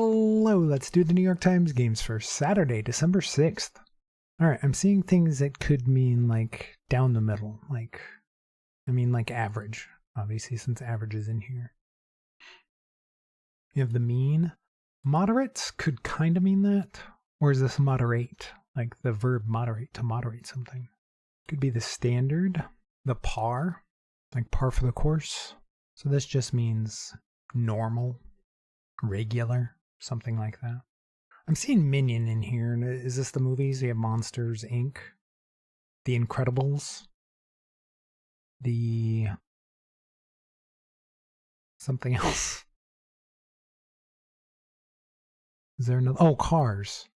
Hello, let's do the New York Times games for Saturday, December 6th. Alright, I'm seeing things that could mean like down the middle, like average, obviously, since average is in here. You have the mean. Moderates could kind of mean that, or is this moderate, like the verb moderate, to moderate something? Could be the standard, the par, like par for the course. So this just means normal, regular, something like that. I'm seeing Minion in here. Is this the movies? You have Monsters, Inc., The Incredibles, the something else. Is there another? Oh, Cars.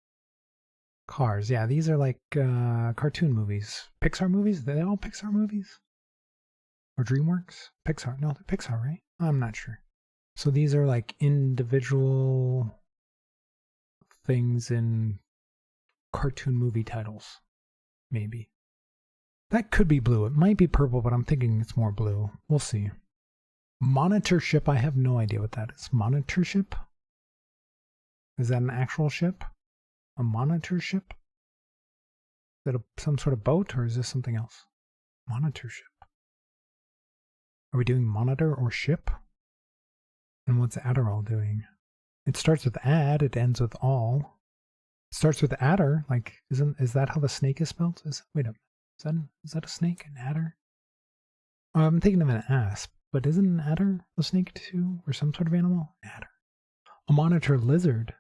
Cars, yeah, these are like cartoon movies. Pixar movies? Are they all Pixar movies? Or DreamWorks? Pixar. No, they're Pixar, right? I'm not sure. So these are like individual things in cartoon movie titles, maybe. That could be blue. It might be purple, but I'm thinking it's more blue. We'll see. Monitor ship, I have no idea what that is. Monitor ship? Is that an actual ship? A monitor ship? Is that some sort of boat, or is this something else? Monitor ship. Are we doing monitor or ship? And what's Adderall doing? It starts with ad, it ends with all. It starts with adder, like, is that how the snake is spelled? Wait a minute, is that a snake? An adder? Oh, I'm thinking of an asp, but isn't an adder a snake too? Or some sort of animal? Adder. A monitor lizard.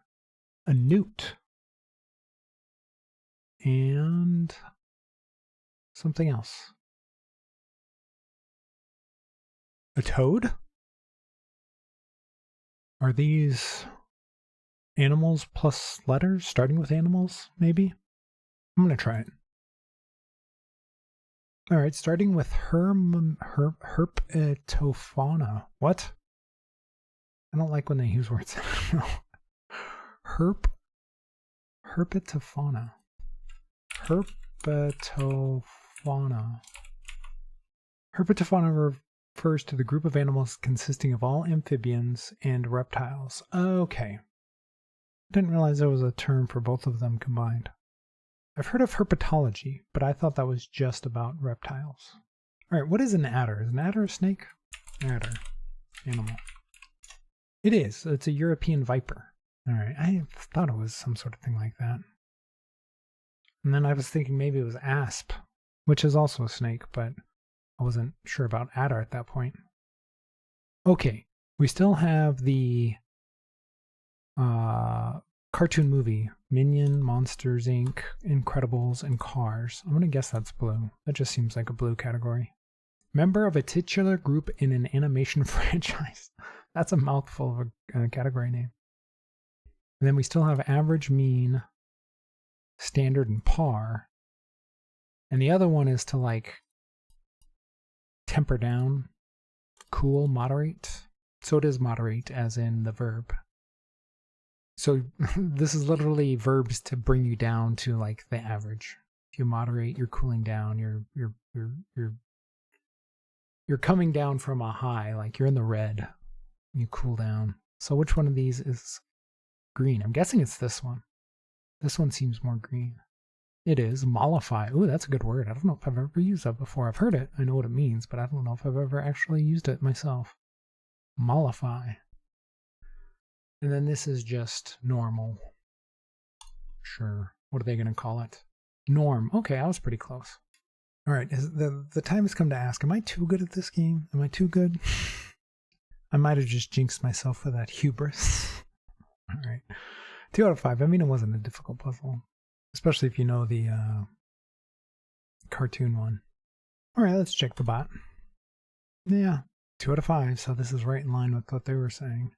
A newt. And something else. A toad? Are these animals plus letters, starting with animals, maybe? I'm going to try it. All right, starting with herpetofauna. What? I don't like when they use words. Herpetofauna. Herpetofauna. Herpetofauna refers to the group of animals consisting of all amphibians and reptiles. Okay. I didn't realize there was a term for both of them combined. I've heard of herpetology, but I thought that was just about reptiles. All right, what is an adder? Is an adder a snake? Adder. Animal. It is. It's a European viper. All right, I thought it was some sort of thing like that. And then I was thinking maybe it was asp, which is also a snake, but I wasn't sure about adder at that point. Okay, we still have the cartoon movie, Minion, Monsters, Inc., Incredibles, and Cars. I'm going to guess that's blue. That just seems like a blue category. Member of a titular group in an animation franchise. That's a mouthful of a category name. And then we still have average, mean, standard, and par. And the other one is to like temper down, cool, moderate. So it is moderate as in the verb. So this is literally verbs to bring you down to like the average. If you moderate, you're cooling down, you're coming down from a high, like you're in the red. You cool down. So which one of these is green? I'm guessing it's this one. This one seems more green. It is. Mollify. Ooh, that's a good word. I don't know if I've ever used that before. I've heard it. I know what it means, but I don't know if I've ever actually used it myself. Mollify. And then this is just normal. Sure. What are they going to call it? Norm. Okay, I was pretty close. All right. The time has come to ask, am I too good at this game? Am I too good? I might have just jinxed myself with that hubris. All right. 2 out of 5. I mean, it wasn't a difficult puzzle, especially if you know the cartoon one. All right, let's check the bot. Yeah, 2 out of 5. So this is right in line with what they were saying.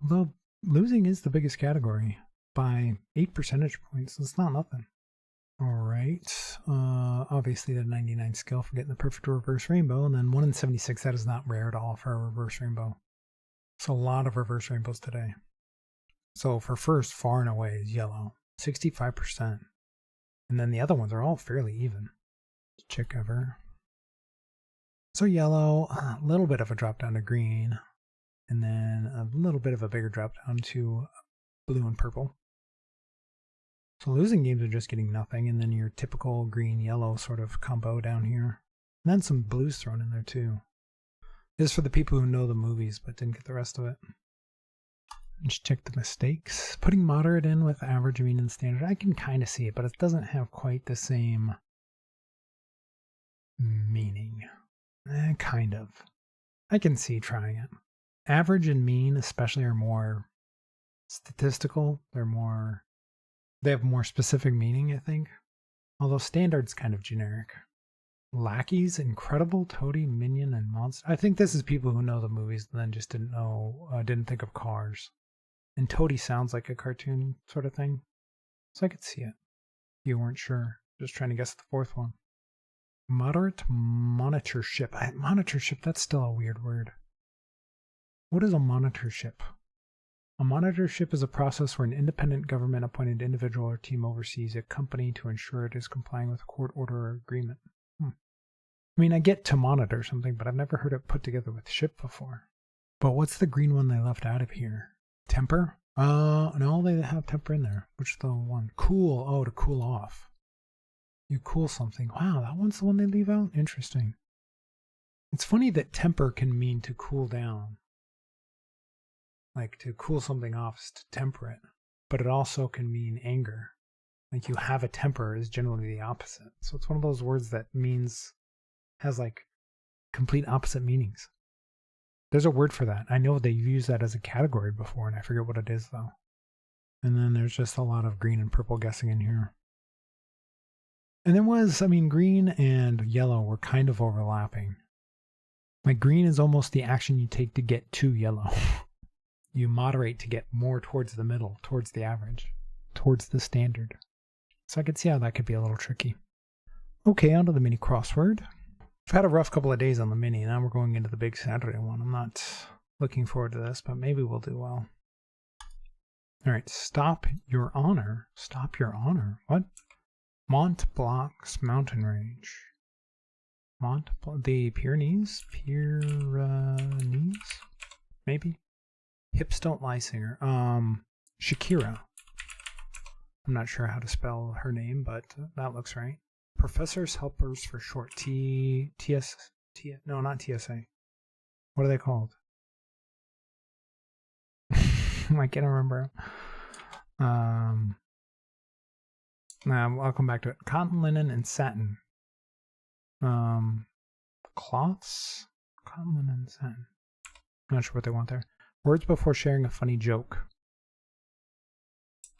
Although losing is the biggest category by 8 percentage points. It's not nothing. All right. Obviously, the 99 skill for getting the perfect reverse rainbow, and then 1 in 76. That is not rare at all for a reverse rainbow. So a lot of reverse rainbows today. So for first, far and away is yellow, 65%. And then the other ones are all fairly even. Check ever. So yellow, a little bit of a drop down to green, and then a little bit of a bigger drop down to blue and purple. So losing games are just getting nothing, and then your typical green-yellow sort of combo down here. And then some blues thrown in there too. This is for the people who know the movies but didn't get the rest of it. Just check the mistakes. Putting moderate in with average, mean, and standard. I can kind of see it, but it doesn't have quite the same meaning. Kind of. I can see trying it. Average and mean especially are more statistical. They have more specific meaning, I think. Although standard's kind of generic. Lackeys, incredible, toady, minion, and monster. I think this is people who know the movies and then just didn't think of cars. And toady sounds like a cartoon sort of thing. So I could see it. You weren't sure. Just trying to guess the fourth one. Moderate monitorship. Monitorship, that's still a weird word. What is a monitorship? A monitorship is a process where an independent government-appointed individual or team oversees a company to ensure it is complying with a court order or agreement. I mean, I get to monitor something, but I've never heard it put together with ship before. But what's the green one they left out of here? Temper? No, they have temper in there. Which is the one? Cool. Oh, to cool off. You cool something. Wow, that one's the one they leave out? Interesting. It's funny that temper can mean to cool down. Like to cool something off is to temper it. But it also can mean anger. Like you have a temper is generally the opposite. So it's one of those words that has like complete opposite meanings. There's a word for that. I know they've used that as a category before, and I forget what it is though. And then there's just a lot of green and purple guessing in here. And there was, green and yellow were kind of overlapping. Like green is almost the action you take to get to yellow. You moderate to get more towards the middle, towards the average, towards the standard. So I could see how that could be a little tricky. Okay, on to the mini crossword. I've had a rough couple of days on the mini, and now we're going into the big Saturday one. I'm not looking forward to this, but maybe we'll do well. All right, stop your honor. Stop your honor. What? Mont Blanc's mountain range. The Pyrenees? Pyrenees? Maybe? Hips don't lie singer. Shakira. I'm not sure how to spell her name, but that looks right. Professor's Helpers for short. No, not TSA. What are they called? I can't remember. I'll come back to it. Cotton, linen, and satin. Cloths? Cotton, linen, and satin. I'm not sure what they want there. Words before sharing a funny joke.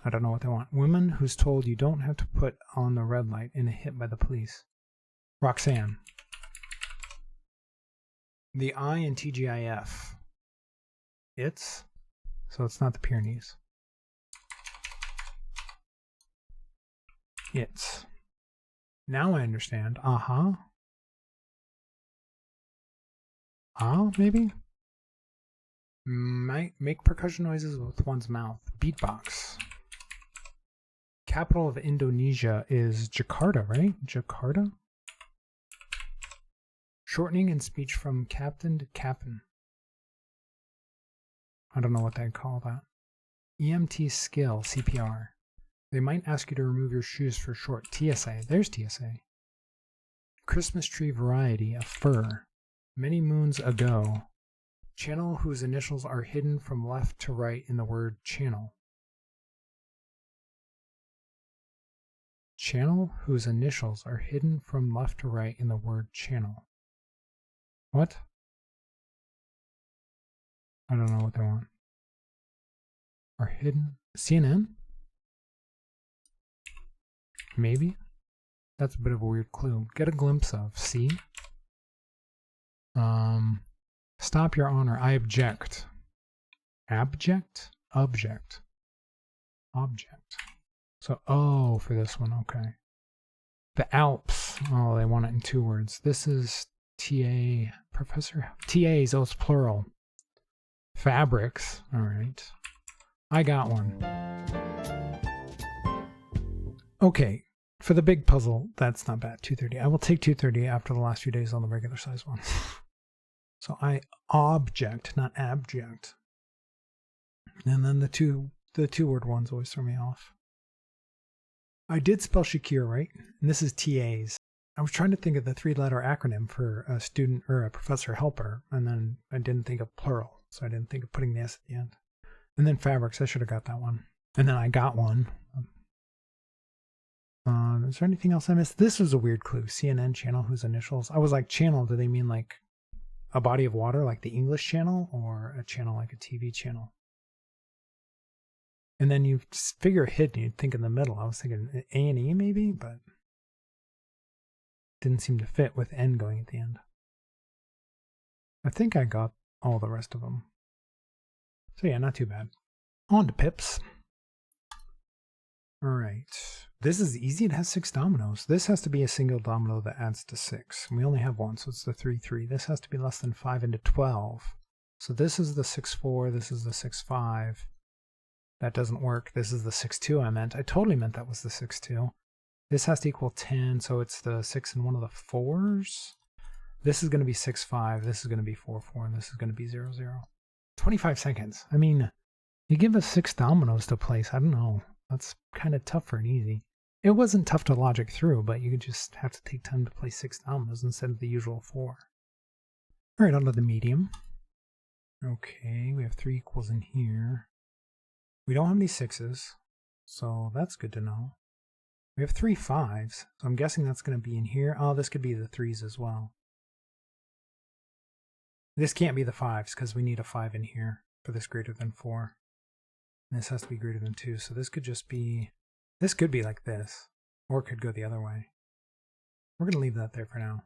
I don't know what they want. Woman who's told you don't have to put on the red light in a hit by the police. Roxanne. The I in TGIF. It's? So it's not the Pyrenees. It's. Now I understand. Uh-huh. Maybe? Might make percussion noises with one's mouth. Beatbox. Capital of Indonesia is Jakarta, right? Jakarta? Shortening in speech from captain to captain. I don't know what they'd call that. EMT skill, CPR. They might ask you to remove your shoes for short. TSA. There's TSA. Christmas tree variety, a fir. Many moons ago. Channel whose initials are hidden from left to right in the word channel. Channel whose initials are hidden from left to right in the word channel. What? I don't know what they want. Are hidden? CNN? Maybe? That's a bit of a weird clue. Get a glimpse of. See? Stop your honor. I object. Abject? Object. Object. So, oh, for this one, okay. The Alps. Oh, they want it in 2 words. This is TA. Professor. TAs, oh, it's plural. Fabrics. All right. I got one. Okay. For the big puzzle, that's not bad. 230. I will take 230 after the last few days on the regular size one. So I object, not abject. And then the 2 The two-word ones always throw me off. I did spell Shakir right, and this is TAs. I was trying to think of the three-letter acronym for a student or a professor helper, and then I didn't think of plural, so I didn't think of putting the S at the end. And then fabrics, I should have got that one. And then I got one. Is there anything else I missed? This was a weird clue. CNN channel, whose initials? I was like, channel, do they mean like a body of water, like the English channel, or a channel like a TV channel? And then you figure hidden, you'd think in the middle. I was thinking A&E maybe, but didn't seem to fit with N going at the end. I think I got all the rest of them. So yeah, not too bad. On to pips. All right. This is easy. It has 6 dominoes. This has to be a single domino that adds to 6. We only have one, so it's the 3-3. This has to be less than 5 into 12. So this is the 6-4. This is the 6-5. That doesn't work. This is the 6-2 I meant. I totally meant that was the 6-2. This has to equal 10, so it's the 6 and one of the 4s. This is going to be 6-5. This is going to be 4-4, and this is going to be 0-0. 25 seconds. I mean, you give us 6 dominoes to place. I don't know. That's kind of tough for an easy. It wasn't tough to logic through, but you just have to take time to place 6 dominoes instead of the usual 4. All right, on to the medium. Okay, we have 3 equals in here. We don't have any 6s, so that's good to know. We have 3 5s, so I'm guessing that's going to be in here. Oh, this could be the 3s as well. This can't be the 5s because we need a 5 in here for this greater than 4. And this has to be greater than 2, so this could just be... This could be like this, or it could go the other way. We're going to leave that there for now.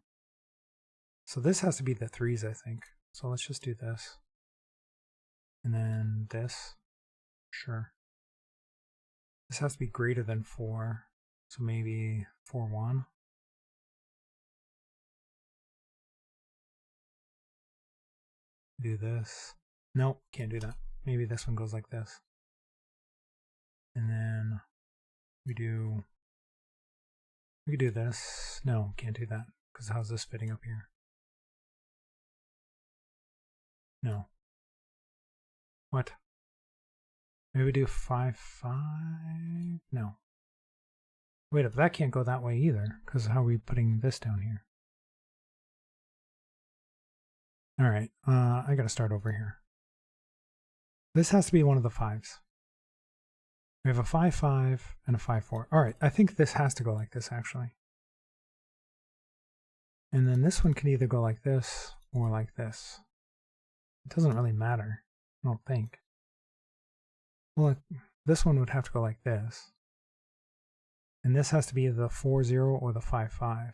So this has to be the 3s, I think. So let's just do this. And then this. Sure. This has to be greater than 4, so maybe 4-1. Do this. Nope, can't do that. Maybe this one goes like this. And then we could do this. No, can't do that, because how's this fitting up here? No. What? Maybe we do 5-5? No. Wait, if that can't go that way either, because how are we putting this down here? Alright, I gotta start over here. This has to be one of the 5s. We have a 5-5 and a 5-4. Alright, I think this has to go like this, actually. And then this one can either go like this or like this. It doesn't really matter, I don't think. Well, this one would have to go like this. And this has to be the 4-0 or the 5-5.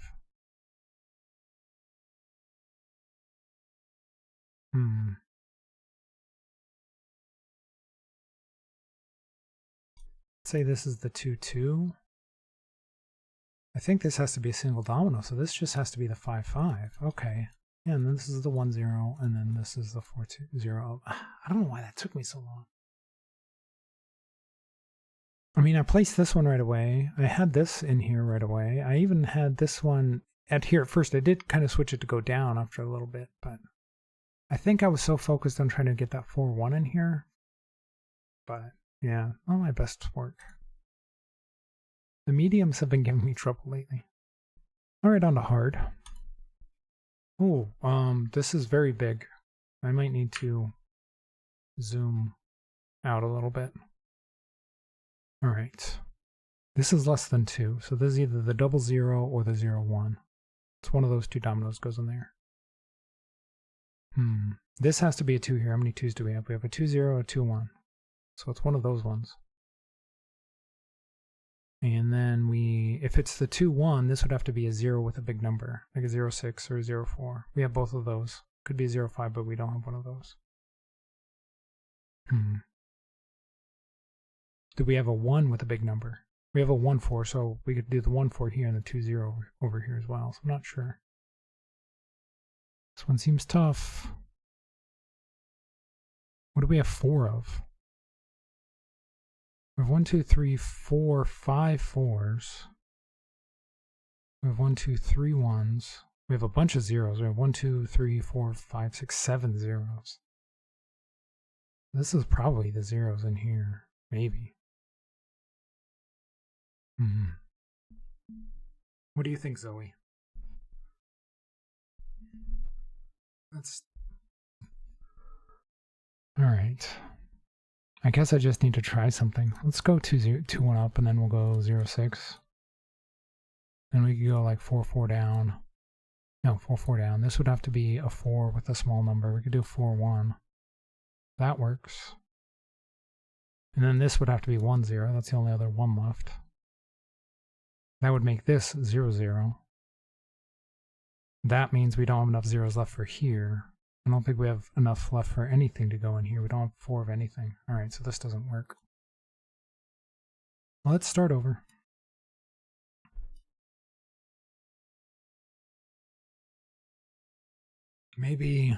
Say this is the 2-2. I think this has to be a single domino, so this just has to be the 5-5. Okay. Yeah, and then this is the 1-0, and then this is the 4-0. I don't know why that took me so long. I mean, I placed this one right away. I had this in here right away. I even had this one at here at first. I did kind of switch it to go down after a little bit, but I think I was so focused on trying to get that 4-1 in here. But yeah, not my best work. The mediums have been giving me trouble lately. All right, on to hard. Oh, this is very big. I might need to zoom out a little bit. All right. This is less than 2, so this is either the 0-0 or the 0-1. It's one of those 2 dominoes goes in there. This has to be a 2 here. How many 2s do we have? We have a 2-0, a 2-1. So it's one of those ones. And then if it's the 2-1, this would have to be a 0 with a big number, like a 0-6 or a 0-4. We have both of those. Could be a 0-5, but we don't have one of those. Do we have a 1 with a big number? We have a 1-4, so we could do the 1-4 here and the 2-0 over here as well. So I'm not sure. This one seems tough. What do we have 4 of? We have 1, 2, 3, 4, 5 4s. We have 1, 2, 3 1s. We have a bunch of zeros. We have 1, 2, 3, 4, 5, 6, 7 zeros. This is probably the zeros in here. Maybe. What do you think, Zoe? That's all right. I guess I just need to try something. Let's go 2-1 up, and then we'll go 0-6. And we could go like 4-4 down. No, 4-4 down. This would have to be a 4 with a small number. We could do 4-1. That works. And then this would have to be 1-0. That's the only other one left. That would make this 0-0. That means we don't have enough zeros left for here. I don't think we have enough left for anything to go in here. We don't have 4 of anything. All right, so this doesn't work. Well, let's start over. Maybe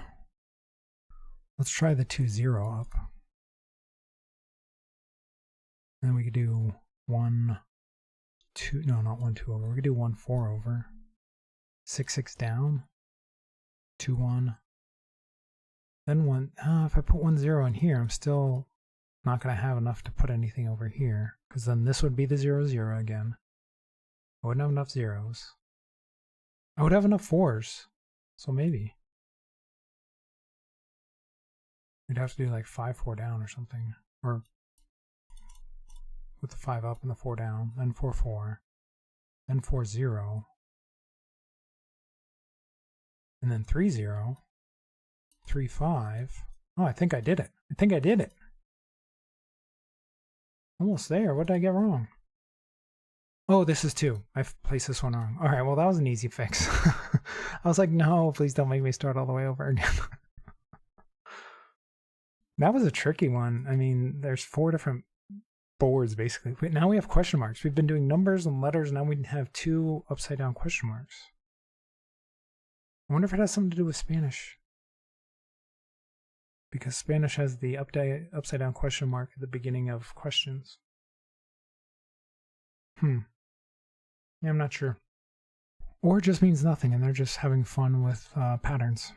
let's try the 2-0 up. And then we could do 1-2. No, not 1-2 over. We could do 1-4 over. 6-6 down. 2-1. Then if I put 1-0 in here, I'm still not going to have enough to put anything over here. Because then this would be the 0-0 again. I wouldn't have enough zeros. I would have enough 4s. So maybe. We'd have to do like 5-4 down or something. Or with the 5 up and the 4 down. Then 4-4. Then 4-0. And then 3-0. 3-5. Oh, I think I did it. I think I did it. Almost there. What did I get wrong? Oh, this is 2. I've placed this one wrong. All right, well, that was an easy fix. I was like, no, please don't make me start all the way over again. That was a tricky one. I mean, there's 4 different boards, basically. Now we have question marks. We've been doing numbers and letters. Now we have 2 upside-down question marks. I wonder if it has something to do with Spanish. Because Spanish has the upside-down question mark at the beginning of questions. Yeah, I'm not sure. Or it just means nothing, and they're just having fun with patterns.